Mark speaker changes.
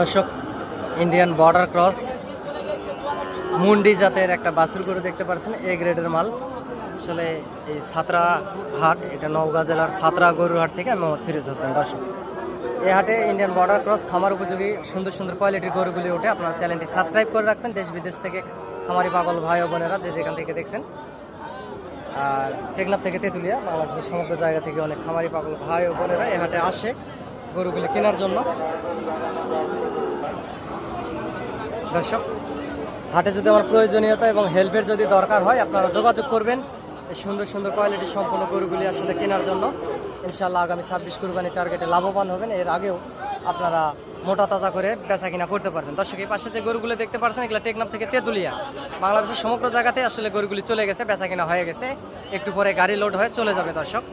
Speaker 1: দর্শক, Indian border cross মুন্ডি জাতের একটা বাছুর গরু দেখতে পাচ্ছেন, এ গ্রেডের মাল। আসলে এই ছাত্রা হাট, এটা নওগাঁ জেলার ছাত্রা গরুর হাট থেকে আমি ফিরে যাচ্ছেন। দর্শক, এই হাটে ইন্ডিয়ান বর্ডার ক্রস খামার উপযোগী সুন্দর সুন্দর কোয়ালিটির গরুগুলি ওঠে। আপনার চ্যানেলটি সাবস্ক্রাইব করে রাখবেন। দেশ বিদেশ থেকে খামারি পাগল ভাই ও বোনেরা যে যেখান থেকে দেখছেন, আর টেকনাফ থেকে তেঁতুলিয়া, বাংলাদেশের সমগ্র জায়গা থেকে অনেক খামারি পাগল ভাই ও বোনেরা এই হাটে আসে গরুগুলি কেনার জন্য। দর্শক, হাটে যদি আমার প্রয়োজনীয়তা এবং হেল্পের যদি দরকার হয়, আপনারা যোগাযোগ করবেন এই সুন্দর সুন্দর কোয়ালিটি সম্পন্ন গরুগুলি আসলে কেনার জন্য। ইনশাআল্লাহ আগামী 26 কুরবানির টার্গেটে লাভবান হবেন। এর আগেও আপনারা মোটা তাজা করে বেচা কিনা করতে পারবেন। দর্শক, এই পাশে যে গরুগুলো দেখতে পাচ্ছেন, এগুলো টেকনাফ থেকে তেঁতুলিয়া, বাংলাদেশের সমগ্র জায়গাতে আসলে গরুগুলি চলে গেছে, বেচা কিনা হয়ে গেছে। একটু পরে গাড়ি লোড হয়ে চলে যাবে। দর্শক,